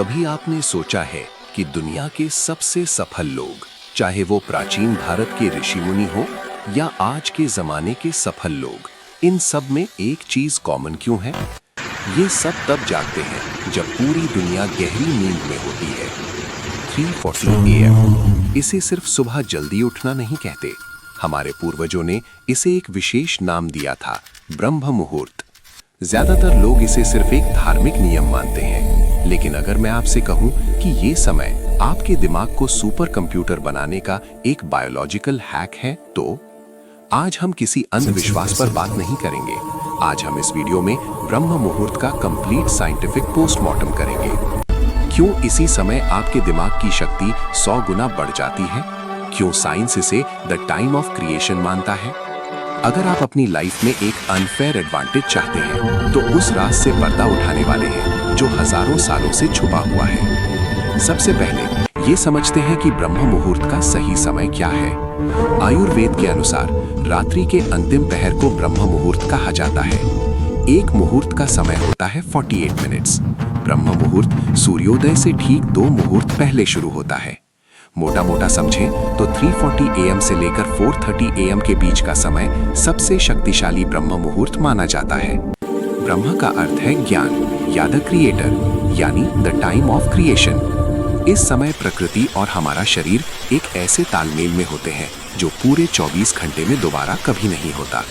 कभी आपने सोचा है कि दुनिया के सबसे सफल लोग, चाहे वो प्राचीन भारत के ऋषि मुनि हो या आज के जमाने के सफल लोग, इन सब में एक चीज कॉमन क्यों है? ये सब तब जागते हैं जब पूरी दुनिया गहरी नींद में होती है। 3:40 AM। इसे सिर्फ सुबह जल्दी उठना नहीं कहते। हमारे पूर्वजों ने इसे एक विशेष नाम दिया था, ब्रह्म मुहूर्त। ज्यादातर लोग इसे सिर्फ एक धार्मिक नियम मानते हैं, लेकिन अगर मैं आपसे कहूं कि ये समय आपके दिमाग को सुपर कंप्यूटर बनाने का एक बायोलॉजिकल हैक है, तो आज हम किसी अंधविश्वास पर बात नहीं करेंगे। आज हम इस वीडियो में ब्रह्म मुहूर्त का कंप्लीट साइंटिफिक पोस्टमार्टम करेंगे। क्यों इसी समय आपके दिमाग की शक्ति 100 गुना बढ़ जाती है? क्यों साइंस इसे द टाइम ऑफ क्रिएशन मानता है? अगर आप अपनी लाइफ में एक अनफेयर एडवांटेज चाहते हैं, तो उस राज से पर्दा उठाने वाले हैं जो हजारों सालों से छुपा हुआ है। सबसे पहले ये समझते हैं कि ब्रह्म मुहूर्त का सही समय क्या है। आयुर्वेद के अनुसार रात्रि के अंतिम पहर को ब्रह्म मुहूर्त कहा जाता है। एक मुहूर्त का समय होता है 48 मिनट्स। ब्रह्म मुहूर्त सूर्योदय से ठीक 2 मुहूर्त पहले शुरू होता है। मोटा मोटा समझें तो 3:40 AM से लेकर 4:30 AM के बीच का समय सबसे शक्तिशाली ब्रह्म मुहूर्त माना जाता है। ब्रह्म का अर्थ है ज्ञान या द क्रिएटर, यानी द टाइम ऑफ क्रिएशन। इस समय प्रकृति और हमारा शरीर एक ऐसे तालमेल में होते हैं जो पूरे 24 घंटे में दोबारा कभी नहीं होता।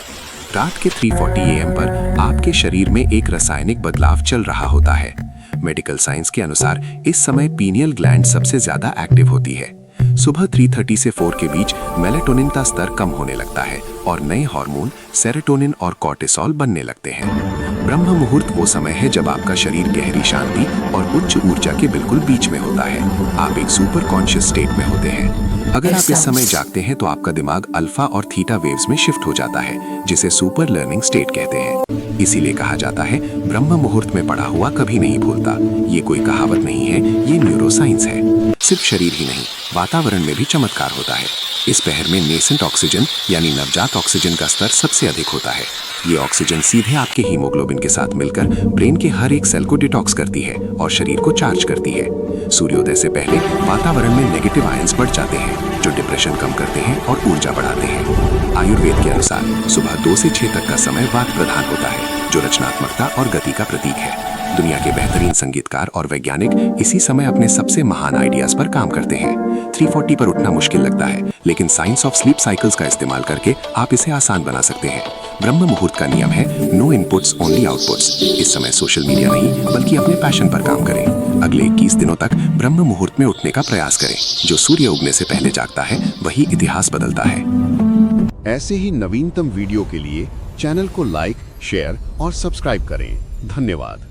रात के 3:40 AM पर आपके शरीर में एक रासायनिक बदलाव चल रहा होता है। मेडिकल साइंस के अनुसार इस समय पीनियल ग्लैंड सबसे ज्यादा एक्टिव होती है। सुबह 3:30 से 4 के बीच मेलेटोनिन का स्तर कम होने लगता है और नए हार्मोन सेरोटोनिन और कॉर्टिसोल बनने लगते हैं। ब्रह्म मुहूर्त वो समय है जब आपका शरीर गहरी शांति और उच्च ऊर्जा के बिल्कुल बीच में होता है। आप एक सुपर कॉन्शियस स्टेट में होते हैं। अगर आप इस समय जागते हैं तो आपका दिमाग अल्फा और थीटा वेव्स में शिफ्ट हो जाता है, जिसे सुपर लर्निंग स्टेट कहते हैं। इसीलिए कहा जाता है ब्रह्म मुहूर्त में पढ़ा हुआ कभी नहीं भूलता। ये कोई कहावत नहीं है, ये न्यूरोसाइंस है। सिर्फ शरीर ही नहीं, वातावरण में भी चमत्कार होता है। इस पहर में नेसेंट ऑक्सीजन यानी नवजात ऑक्सीजन का स्तर सबसे अधिक होता है। ये ऑक्सीजन सीधे आपके हीमोग्लोबिन के साथ मिलकर ब्रेन के हर एक सेल को डिटॉक्स करती है और शरीर को चार्ज करती है। सूर्योदय से पहले वातावरण में नेगेटिव आयंस बढ़ जाते हैं, जो डिप्रेशन कम करते हैं और ऊर्जा बढ़ाते हैं। आयुर्वेद के अनुसार सुबह 2 से 6 तक का समय वात प्रधान होता है, जो रचनात्मकता और गति का प्रतीक है। दुनिया के बेहतरीन संगीतकार और वैज्ञानिक इसी समय अपने सबसे महान आइडियाज पर काम करते हैं। 3:40 पर उठना मुश्किल लगता है, लेकिन साइंस ऑफ स्लीप साइकिल्स का इस्तेमाल करके आप इसे आसान बना सकते हैं। ब्रह्म मुहूर्त का नियम है नो इनपुट्स ओनली आउटपुट्स। इस समय सोशल मीडिया नहीं, बल्कि अपने पैशन पर काम करें। अगले 21 दिनों तक ब्रह्म मुहूर्त में उठने का प्रयास करें। जो सूर्य उगने से पहले जागता है, वही इतिहास बदलता है। ऐसे ही नवीनतम वीडियो के लिए चैनल को लाइक, शेयर और सब्सक्राइब करें। धन्यवाद।